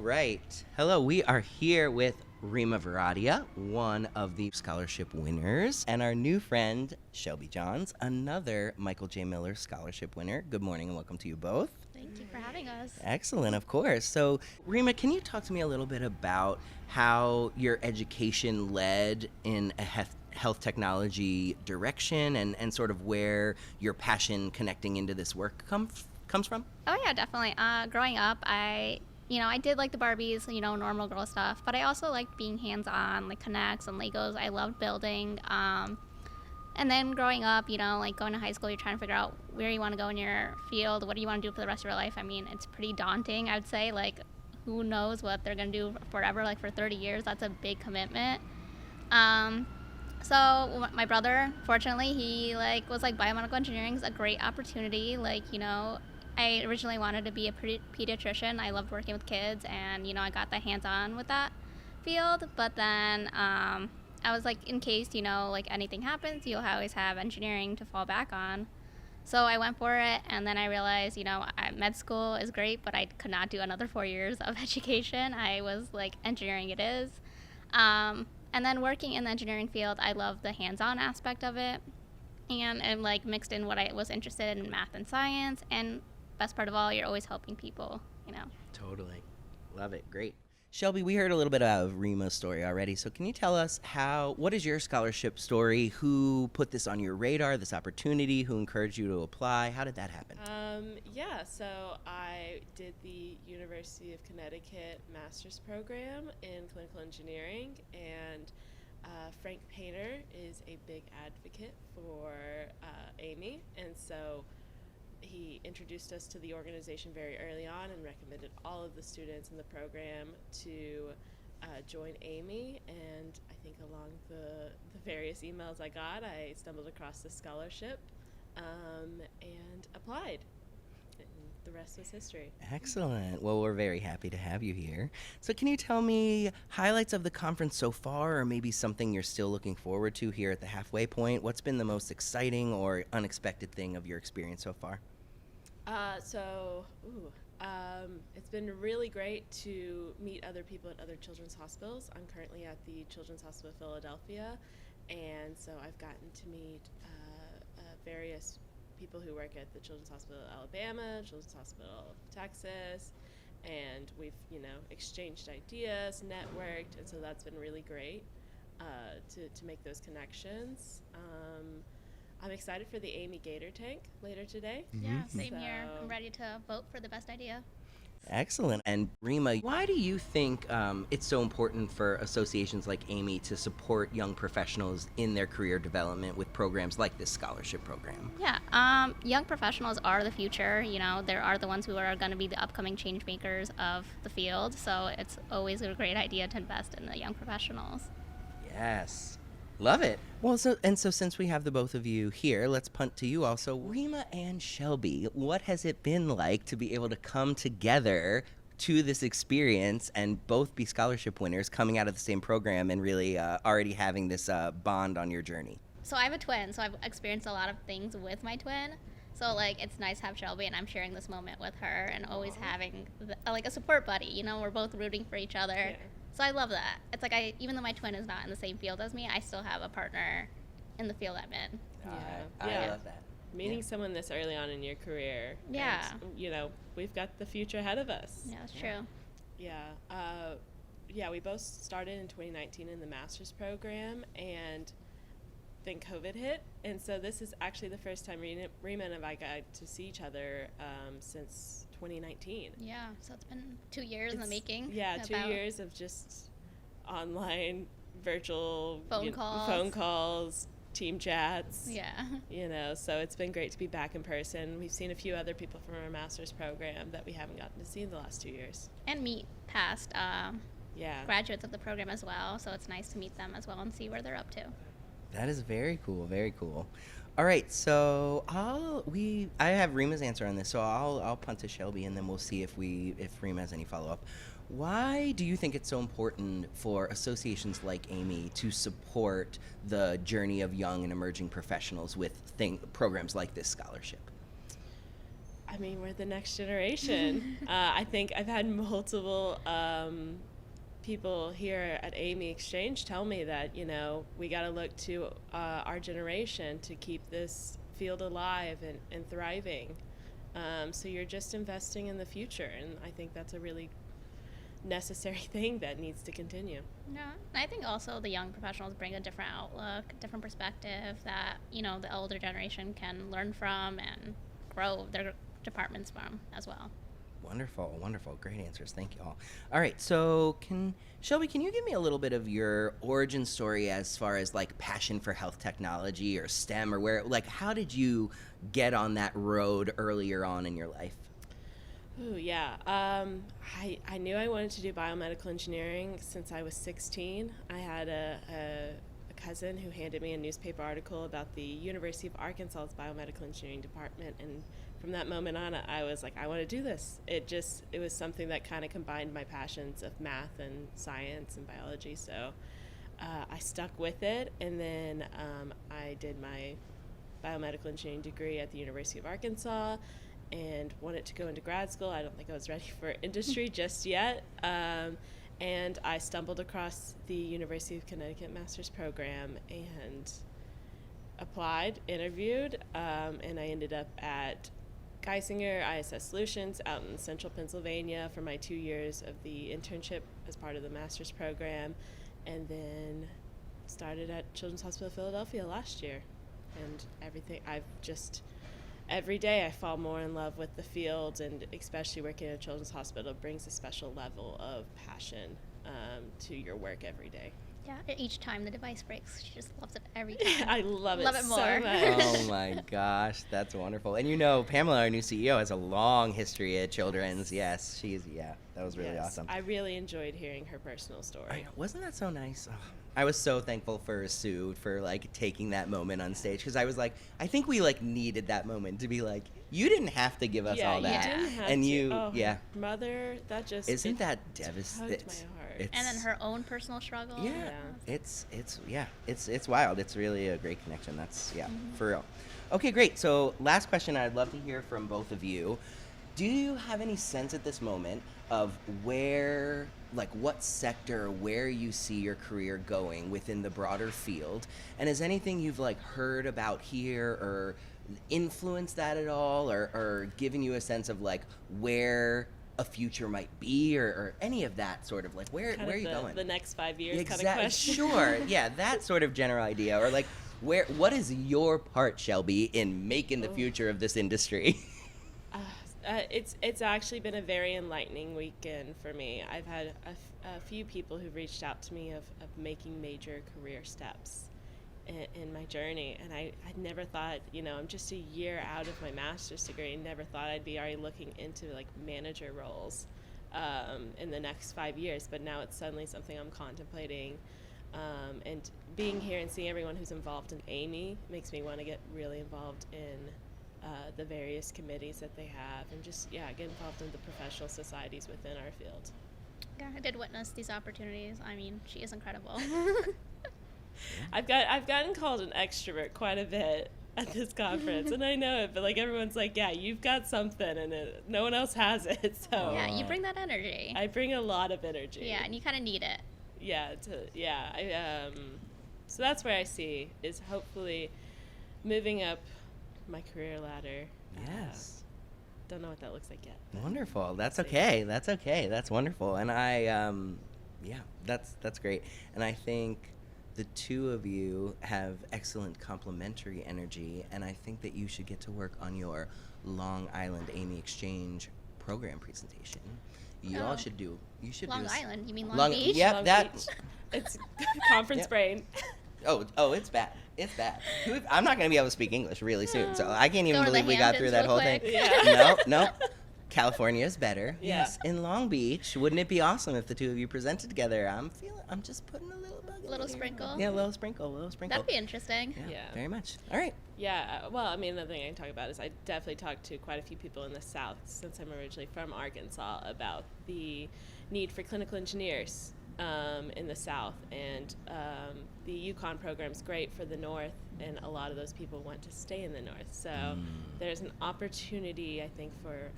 right. Hello, we are here with Rima Viradia, one of the scholarship winners, and our new friend, Shelby Johns, another Michael J. Miller scholarship winner. Good morning and welcome to you both. Thank you for having us. Excellent, of course. So, Rima, can you talk to me a little bit about how your education led in a health technology direction and sort of where your passion connecting into this work comes from? Oh yeah, definitely. Growing up, I did like the Barbies, normal girl stuff, but I also liked being hands-on, like Connects and Legos. I loved building. And then growing up, like going to high school, you're trying to figure out where you want to go in your field. What do you want to do for the rest of your life? I mean, it's pretty daunting, I would say. Like, who knows what they're going to do forever, like for 30 years. That's a big commitment. So my brother, fortunately, he was like biomedical engineering is a great opportunity. I originally wanted to be a pediatrician. I loved working with kids, and I got the hands-on with that field. But then I was like, in case anything happens, you'll always have engineering to fall back on. So I went for it, and then I realized med school is great, but I could not do another 4 years of education. I was like, engineering it is. And then working in the engineering field, I love the hands-on aspect of it, and like mixed in what I was interested in math and science, and best part of all, you're always helping people. Totally. Love it. Great. Shelby, we heard a little bit of Rima's story already, so can you tell us what is your scholarship story? Who put this on your radar, this opportunity? Who encouraged you to apply? How did that happen? So I did the University of Connecticut master's program in clinical engineering, and Frank Painter is a big advocate for AAMI, and so he introduced us to the organization very early on and recommended all of the students in the program to join AAMI. And I think along the various emails I got, I stumbled across the scholarship and applied. And the rest was history. Excellent. Well, we're very happy to have you here. So can you tell me highlights of the conference so far, or maybe something you're still looking forward to here at the halfway point? What's been the most exciting or unexpected thing of your experience so far? It's been really great to meet other people at other children's hospitals. I'm currently at the Children's Hospital of Philadelphia, and so I've gotten to meet various people who work at the Children's Hospital of Alabama, Children's Hospital of Texas, and we've, exchanged ideas, networked, and so that's been really great to make those connections. I'm excited for the AAMI Gator Tank later today. Yeah, same here. I'm ready to vote for the best idea. Excellent. And Rima, why do you think it's so important for associations like AAMI to support young professionals in their career development with programs like this scholarship program? Yeah, young professionals are the future. They are the ones who are going to be the upcoming change makers of the field. So it's always a great idea to invest in the young professionals. Yes. Love it. Well, so since we have the both of you here, let's punt to you also. Rima and Shelby, what has it been like to be able to come together to this experience and both be scholarship winners coming out of the same program and really already having this bond on your journey? So I have a twin, so I've experienced a lot of things with my twin. So it's nice to have Shelby, and I'm sharing this moment with her, and always having a support buddy. We're both rooting for each other. Yeah. So I love that. It's like even though my twin is not in the same field as me, I still have a partner in the field I'm in. I love that. Meeting someone this early on in your career. Yeah. And, we've got the future ahead of us. Yeah, that's true. Yeah. We both started in 2019 in the master's program, and then COVID hit. And so this is actually the first time Rima and I got to see each other since 2019. Yeah, so it's been 2 years in the making. Yeah, 2 years of just online, virtual phone calls, team chats. Yeah. So it's been great to be back in person. We've seen a few other people from our master's program that we haven't gotten to see in the last 2 years. And meet past graduates of the program as well, so it's nice to meet them as well and see where they're up to. That is very cool, very cool. All right, so I have Rima's answer on this, so I'll punt to Shelby, and then we'll see if Rima has any follow-up. Why do you think it's so important for associations like AAMI to support the journey of young and emerging professionals with programs like this scholarship? I mean, we're the next generation. I think I've had multiple people here at AAMI Exchange tell me that, you know, we got to look to our generation to keep this field alive and thriving. So you're just investing in the future, and I think that's a really necessary thing that needs to continue. Yeah, I think also the young professionals bring a different outlook, different perspective that, you know, the older generation can learn from and grow their departments from as well. Wonderful, wonderful. Great answers. Thank you all. All right, so Shelby, can you give me a little bit of your origin story as far as like passion for health technology or STEM, or where, like, how did you get on that road earlier on in your life? Ooh, yeah. I knew I wanted to do biomedical engineering since I was 16. I had a cousin who handed me a newspaper article about the University of Arkansas's biomedical engineering department, and from that moment on, I was like, I want to do this. It was something that kind of combined my passions of math and science and biology, so I stuck with it, and then I did my biomedical engineering degree at the University of Arkansas and wanted to go into grad school. I don't think I was ready for industry just yet. And I stumbled across the University of Connecticut master's program and applied, interviewed, and I ended up at Geisinger ISS Solutions out in central Pennsylvania for my 2 years of the internship as part of the master's program, and then started at Children's Hospital of Philadelphia last year. And every day I fall more in love with the field, and especially working at a children's hospital brings a special level of passion to your work every day. Yeah, each time the device breaks, she just loves it every time. I love it more. so much. Oh my gosh, that's wonderful. And you know, Pamela, our new CEO, has a long history at Children's. Yes, that was really awesome. I really enjoyed hearing her personal story. I know, wasn't that so nice? Oh, I was so thankful for Sue for like taking that moment on stage, because I was like, I think we like needed that moment to be like, you didn't have to give us all that, you didn't have and to. Mother, that just isn't that devastating? Tugged my heart. And then her own personal struggle. Yeah, it's wild. It's really a great connection. That's for real. Okay, great. So last question, I'd love to hear from both of you. Do you have any sense at this moment of where, like, what sector, where you see your career going within the broader field? And is anything you've like heard about here or influenced that at all, or given you a sense of like where a future might be, or any of that sort of like where are you going? The next 5 years kind of question. Sure, yeah, that sort of general idea, or like what is your part, Shelby, in making the future of this industry? It's actually been a very enlightening weekend for me. I've had a few people who've reached out to me of making major career steps in my journey, and I never thought, you know, I'm just a year out of my master's degree, and never thought I'd be already looking into like manager roles in the next 5 years, but now it's suddenly something I'm contemplating, and being here and seeing everyone who's involved in AAMI makes me want to get really involved in the various committees that they have, and just get involved in the professional societies within our field. Yeah, I did witness these opportunities. I mean, she is incredible. I've gotten called an extrovert quite a bit at this conference, and I know it, but like everyone's like, yeah, you've got something, and no one else has it. So yeah, you bring that energy. I bring a lot of energy. Yeah, and you kind of need it. So that's where I see is hopefully moving up my career ladder. Yes. Don't know what that looks like yet. Wonderful. That's okay. That's okay. That's wonderful. And that's great. And I think the two of you have excellent complementary energy, and I think that you should get to work on your Long Island AAMI Exchange program presentation. You all should do. You should Long do Island. You mean Long Beach? Yeah, Long that. Beach. It's conference brain. Oh, it's bad. It's bad. I'm not going to be able to speak English really soon, so I can't even Go to the believe we got through that Hamptons whole real thing. quick. Yeah. No. California is better. Yeah. Yes. In Long Beach, wouldn't it be awesome if the two of you presented together? I'm just putting a little bug in Little here. sprinkle. Yeah, a little sprinkle. That'd be interesting. Yeah, very much. All right. Yeah, well, I mean, another thing I can talk about is I definitely talked to quite a few people in the South, since I'm originally from Arkansas, about the need for clinical engineers in the South, and the Yukon program's great for the North, and a lot of those people want to stay in the North. So there's an opportunity, I think, for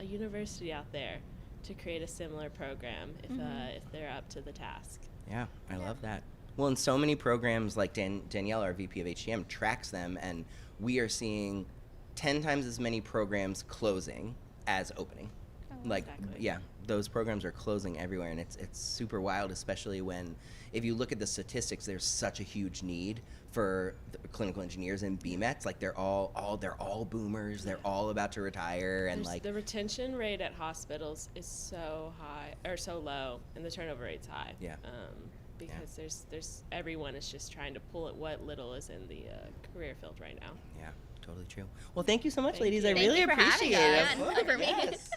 a university out there to create a similar program if they're up to the task. Yeah, I love that. Well, and so many programs like Danielle, our VP of HCM, tracks them, and we are seeing 10 times as many programs closing as opening. Like, Exactly. yeah, those programs are closing everywhere, and it's super wild, especially when, if you look at the statistics, there's such a huge need for the clinical engineers and BMETs. Like, they're all boomers. They're all about to retire, and like The retention rate at hospitals is so high, or so low, and the turnover rate's high. Yeah. Because there's everyone is just trying to pull at what little is in the career field right now. yeah, totally true. Well, thank you so much, Thank ladies. you. I Thank really you for having appreciate us. it. Yeah, no, for me. Yes.